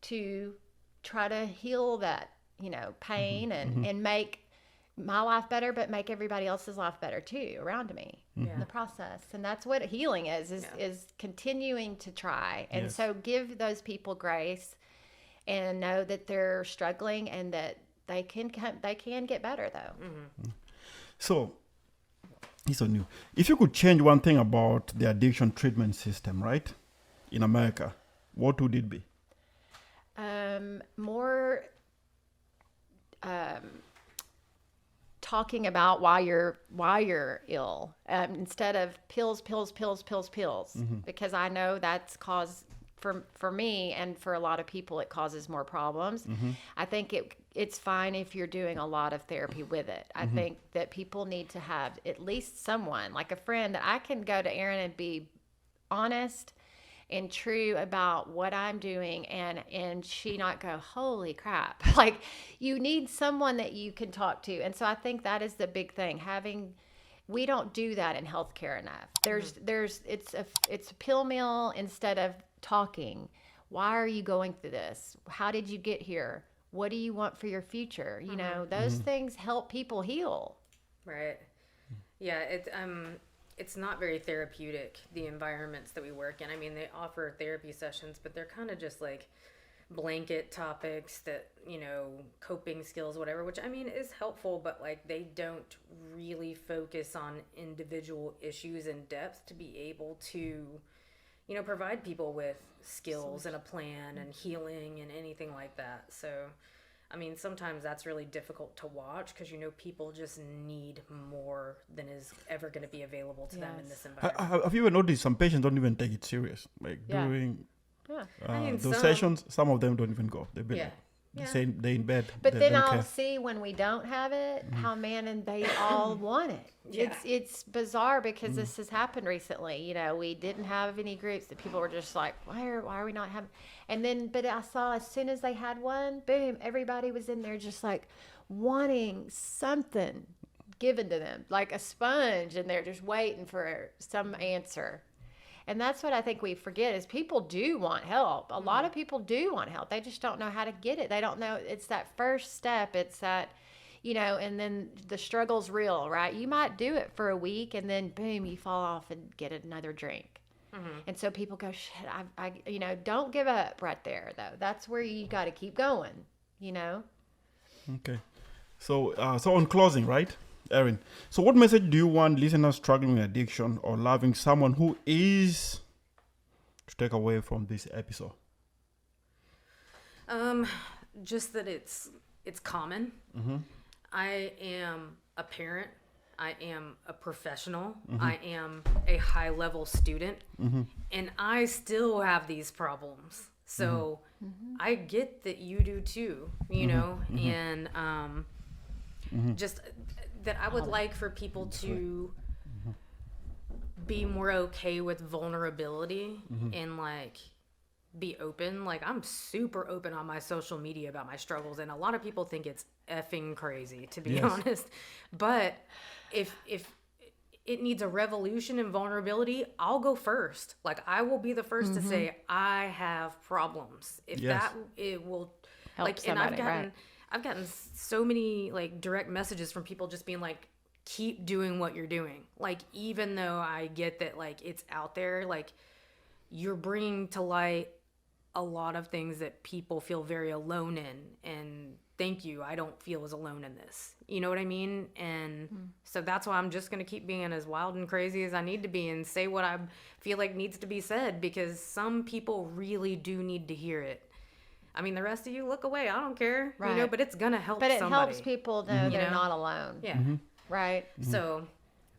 to try to heal that, pain and make my life better, but make everybody else's life better too around me in the process. And that's what healing is continuing to try. And Yes. so give those people grace and know that they're struggling and that they can get better though. So, it's on you. If you could change one thing about the addiction treatment system, right, in America, what would it be? More talking about why you're ill, instead of pills, because I know that's caused for me and for a lot of people, it causes more problems. I think it's fine if you're doing a lot of therapy with it. I think that people need to have at least someone, like a friend, that I can go to Erin and be honest and true about what I'm doing, and she not go, holy crap. Like, you need someone that you can talk to. And so I think that is the big thing. We don't do that in healthcare enough. It's a pill mill instead of talking. Why are you going through this? How did you get here? What do you want for your future? Those things help people heal. Right. Yeah, it's not very therapeutic, the environments that we work in. I mean, they offer therapy sessions, but they're kind of just like blanket topics that, coping skills, whatever, which I mean is helpful, but like they don't really focus on individual issues in depth to be able to, provide people with skills and a plan and healing and anything like that. So, I mean, sometimes that's really difficult to watch because, people just need more than is ever going to be available to them in this environment. Have you ever noticed some patients don't even take it serious? Like during those sessions, some of them don't even go. They've been Yeah. They're in bed. But they then don't I'll care. see when we don't have it, how and they all want it. Yeah. It's bizarre because this has happened recently. You know, we didn't have any groups that people were just like, why are we not having? And then, but I saw as soon as they had one, boom, everybody was in there just like wanting something given to them, like a sponge, and they're just waiting for some answer. And that's what I think we forget is people do want help. A lot of people do want help. They just don't know how to get it. They don't know. It's that first step. It's that, you know, and then the struggle's real, right? You might do it for a week and then boom, you fall off and get another drink. And so people go, shit, I you know, don't give up right there though. That's where you got to keep going, you know? Okay. So, so on closing, right, Erin? So what message do you want listeners struggling with addiction or loving someone who is to take away from this episode? Just that it's common. I am a parent. I am a professional. I am a high level student, and I still have these problems. So I get that you do too, you know, and just that I would like for people to be more okay with vulnerability and like be open. Like I'm super open on my social media about my struggles, and a lot of people think it's effing crazy, to be honest. But if it needs a revolution in vulnerability, I'll go first. Like I will be the first to say I have problems. If that it will Help like, somebody, and I've gotten so many like direct messages from people just being like, keep doing what you're doing. Like even though I get that like it's out there, like you're bringing to light a lot of things that people feel very alone in, and thank you, I don't feel as alone in this, you know what I mean? And so that's why I'm just gonna keep being as wild and crazy as I need to be and say what I feel like needs to be said, because some people really do need to hear it. I mean, the rest of you look away, I don't care, you know, but it's gonna help But it somebody. helps people know they're know? not alone. Yeah. Right. So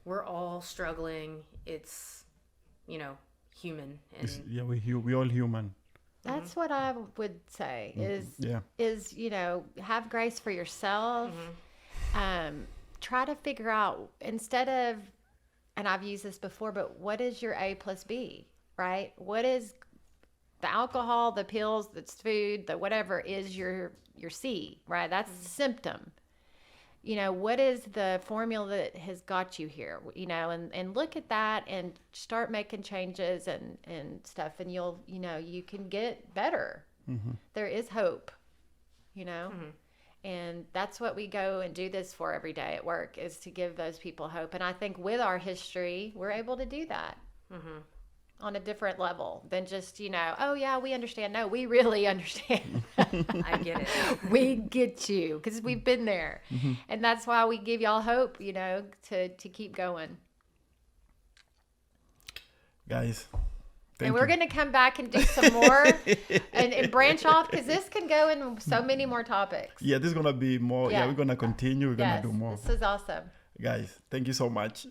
we're all struggling. It's, you know, human. And Yeah, we all human. That's what I would say is, you know, have grace for yourself. Try to figure out, instead of, and I've used this before, but what is your A plus B, right? What is the alcohol, the pills, that's food, the whatever is your C, right? That's the symptom. You know, what is the formula that has got you here, you know, and look at that and start making changes and stuff, and you'll, you know, you can get better. There is hope, you know, and that's what we go and do this for every day at work, is to give those people hope. And I think with our history, we're able to do that on a different level than just, you know, oh yeah, we understand. No, we really understand. I get it. We get you because we've been there. And that's why we give y'all hope, you know, to keep going. Guys, and we're going to come back and do some more and branch off, because this can go in so many more topics. Yeah, this is going to be more. Yeah, we're going to continue. We're going to do more. This is awesome. Guys, thank you so much.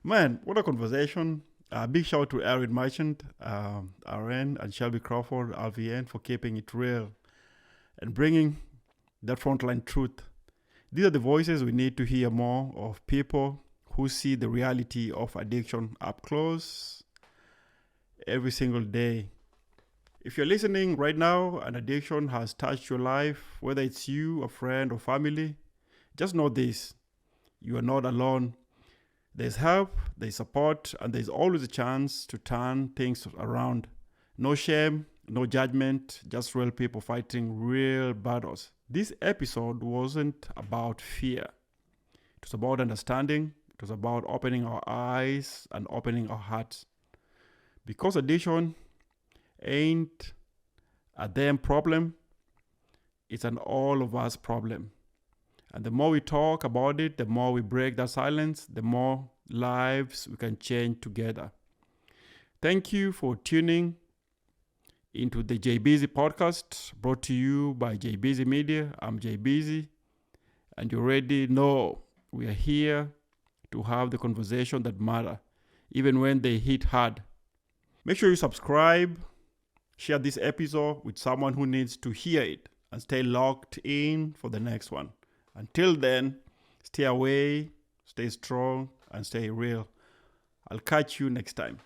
Man, what a conversation. Big shout out to Erin Merchant, Erin, and Shelby Crawford, LVN, for keeping it real and bringing that frontline truth. These are the voices we need to hear more of, people who see the reality of addiction up close every single day. If you're listening right now and addiction has touched your life, whether it's you, a friend, or family, just know this: you are not alone. There's help, there's support, and there's always a chance to turn things around. No shame, no judgment, just real people fighting real battles. This episode wasn't about fear. It was about understanding. It was about opening our eyes and opening our hearts. Because addiction ain't a them problem, it's an all of us problem. And the more we talk about it, the more we break that silence, the more lives we can change together. Thank you for tuning into the JBeezy podcast, brought to you by JBeezy Media. I'm JBeezy, and you already know we are here to have the conversation that matter, even when they hit hard. Make sure you subscribe, Share this episode with someone who needs to hear it and stay locked in for the next one. Until then, stay away, stay strong, and stay real. I'll catch you next time.